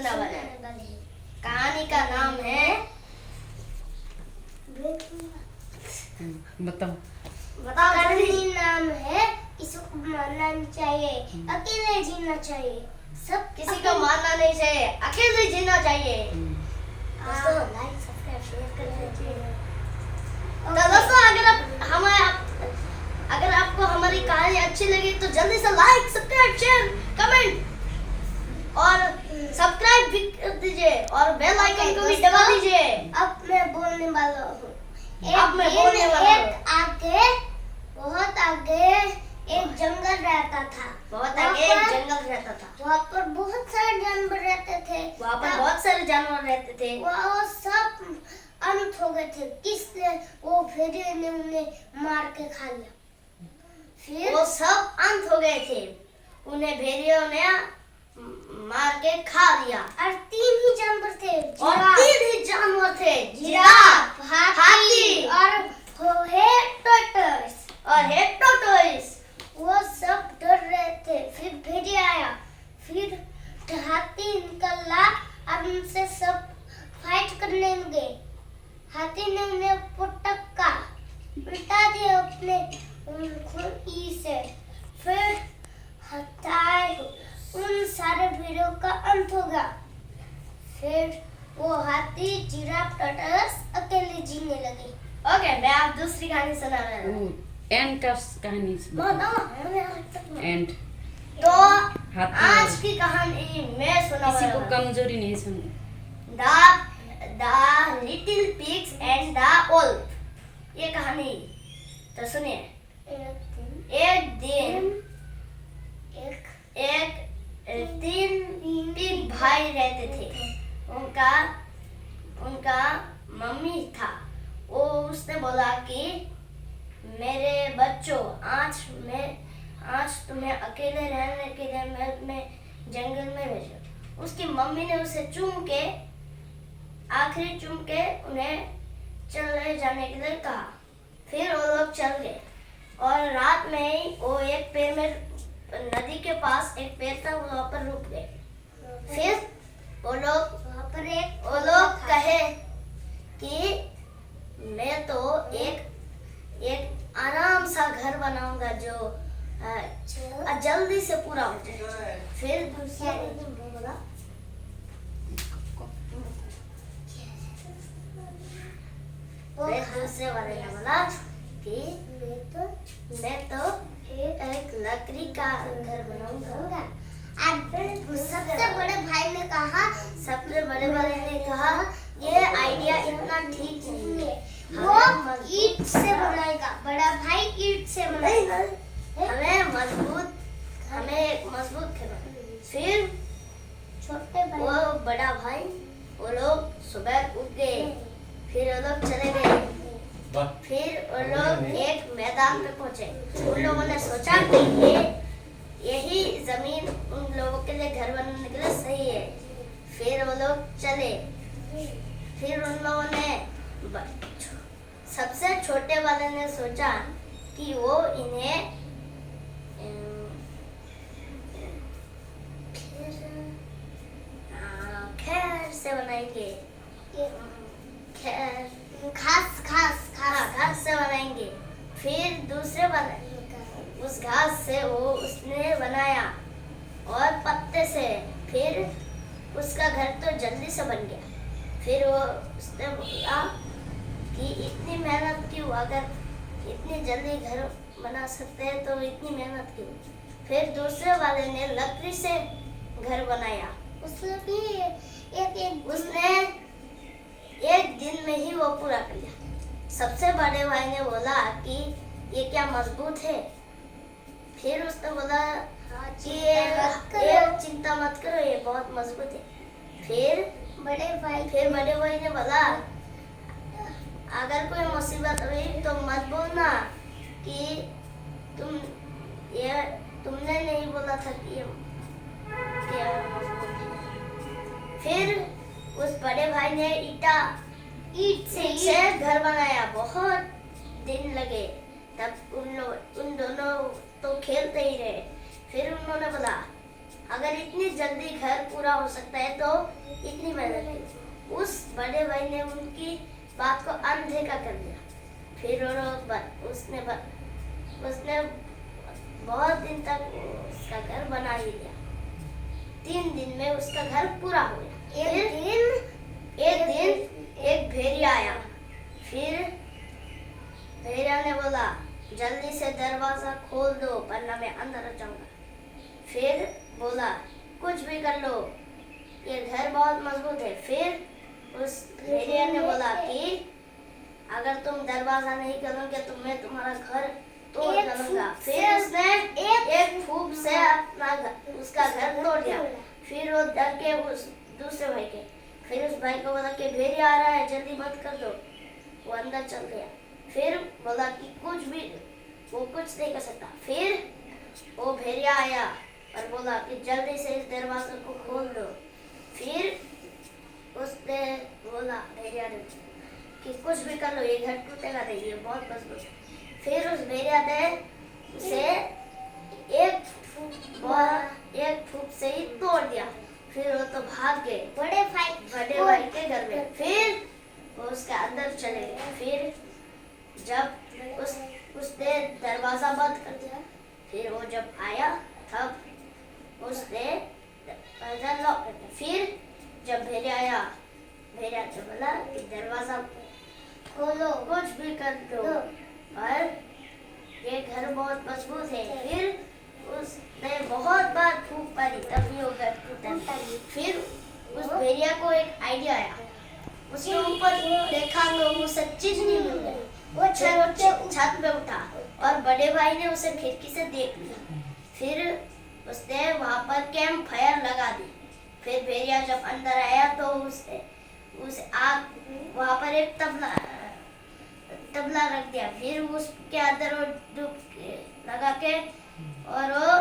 दूसरा वाला कहानी का नाम है बताओ। कहानी नाम है इसको मानना नहीं चाहिए, अकेले जीना चाहिए। सब किसी को मानना नहीं चाहिए, अकेले जीना चाहिए। दोस्तों लाइक सब्सक्राइब शेयर कर दीजिए। तो दोस्तों अगर आपको हमारी कहानी अच्छी लगी तो जल्दी से लाइक सब्सक्राइब शेयर कमेंट और सब्सक्राइब भी कर दीजिए और बेल आइकन को भी दबा दीजिए। अब मैं बोलने वाला हूँ। अब मैं बोलने वाला हूँ। बहुत आगे एक जंगल रहता था। बहुत आगे एक जंगल रहता था। वहाँ पर बहुत सारे जानवर रहते थे। वहाँ पर बहुत सारे जानवर रहते थे। वहाँ सब अंत हो गए थे। किसने वो भेड़िए ने उन्हें मार के खा लिया। फिर वो सब अंत हो गए थे, उन्हें भेड़ियों ने मार के खा लिया। और 3 ही जानवर थे। और 3 ही जानवर थे, जिराफ, हाथी और टोटोइस। वो सब डर रहे थे। फिर भेड़िया आया, फिर हाथी निकला और उनसे सब फाइट करने लगे। हाथी ने उन्हें पटका उल्टा दिया अपने खूंटी से। फिर उन सारे भेड़ों का अंत हो गया। फिर वो हाथी जिराफ टर्टल्स अकेले जीने लगे। ओके, मैं आप दूसरी कहानी सुना रहा हूँ। एंड कहानी एंड तो हाथी आज की कहानी मैं सुना किसी को रहा हूँ। कमजोरी नहीं सुन। The little pigs and the wolf. ये कहानी तो सुनिए। एक दिन तीन पिग भाई रहते थे। उनका मम्मी था। वो उसने बोला कि मेरे बच्चों आज तुम्हें अकेले रहने के लिए मैं जंगल में भेजो। उसकी मम्मी ने उसे आखिरी चूम के उन्हें चले जाने के लिए कहा। फिर वो लोग चल गए और रात में ही वो एक पेड़ में नदी के पास एक पेड़ था, वहाँ पर रुक गए। फिर वो लोग कहे कि मैं तो एक आराम सा घर बनाऊंगा जो जल्दी से पूरा हो जाए। फिर दूसरे वाले ने बोला कि मैं तो एक लकड़ी का घर बनाऊंगा। सबसे बड़े भाई ने कहा, सबसे बड़े वाले ने कहा ये आइडिया इतना ठीक नहीं है, वो ईंट से बनाएगा। बड़ा भाई ईंट से बनाएगा। हमें मजबूत घर। फिर छोटे भाई वो बड़ा भाई वो लोग सुबह उठ गए। फिर वो लोग चले गए। फिर वो लोग एक मैदान पे पहुंचे। उन लोगों ने सोचा कि यही जमीन उन लोगों के लिए घर बनाने के लिए सही है। फिर वो लोग चले। फिर उन लोगों ने सबसे छोटे वाले ने सोचा कि वो इन्हें खैर से बनाएंगे। घास से बनाएंगे। फिर दूसरे वाले उस घास से उसने बनाया और पत्ते से। फिर उसका घर तो जल्दी से बन गया। फिर उसने बोला कि इतनी मेहनत क्यों, अगर इतनी जल्दी घर बना सकते हैं तो इतनी मेहनत क्यों। फिर दूसरे वाले ने लकड़ी से घर बनाया। उसने एक दिन में ही वो पूरा कर लिया। सबसे बड़े भाई ने बोला कि ये क्या मजबूत है। फिर उसने बोला कि चिंता मत करो, ये बहुत मजबूत है। फिर बड़े भाई ने बोला अगर कोई मुसीबत हुई तो मत बोलना कि तुमने नहीं बोला था कि फिर उस बड़े भाई ने ईंट से घर बनाया। बहुत दिन लगे। तब उन दोनों तो खेलते ही रहे। फिर उन्होंने बोला अगर इतनी जल्दी घर पूरा हो सकता है तो इतनी मेहनत की। उस बड़े भाई ने उनकी बात को अनदेखा कर दिया। फिर उसने बहुत दिन तक उसका घर बना ही लिया। 3 दिन में उसका घर पूरा हो गया। एक दिन एक भेड़िया आया। फिर भेड़िया ने बोला, जल्दी से दरवाजा खोल दो वरना मैं अंदर जाऊंगा। फिर बोला, कुछ भी कर लो, ये घर बहुत मजबूत है। फिर उस भेड़िया ने बोला कि अगर तुम दरवाजा नहीं करोगे तो मैं तुम्हारा घर तोड़ डालूंगा। फिर उसने एक फूंक से उसका घर तोड़ दिया। फिर वो डर के उस दूसरे भाई के, फिर उस भाई को बोला कि भेड़िया आ रहा है, जल्दी बंद कर दो। वो अंदर चल गया। फिर बोला कि वो कुछ नहीं कर सकता। फिर वो भेड़िया आया और बोला कि जल्दी से इस दरवाजे को खोल दो। फिर उसने बोला, भेड़िया ने, कि कुछ भी कर लो, ये घर टूटेगा नहीं, ये बहुत मजबूत है। फिर उस भेड़िया ने उसे एक फूंक से ही तोड़ दिया। फिर वो तो भाग गए बड़े भाई के घर में। फिर वो उसके अंदर चले गए। फिर जब उसने दरवाजा बंद कर दिया, फिर वो जब आया तब उसने दरवाजा लॉक कर दिया। फिर जब भेड़िया आया, भेड़िया ने बोला कि दरवाजा खोलो, कुछ भी कर दो, और ये घर बहुत मजबूत है। फिर उसने बहुत बार फूंक मारी तब भी वो घर टूटा। फिर उस भेड़िया को एक आइडिया आया। उसने ऊपर देखा तो उसे चीज नहीं मिल गई। वो छत पे उठा और बड़े भाई ने उसे खिड़की से देख लिया। फिर उसने वहां पर कैंप फायर लगा दी। फिर भेड़िया जब अंदर आया तो उसे वहां पर एक तबला रख दिया। फिर उसके अंदर वो लगा के और वो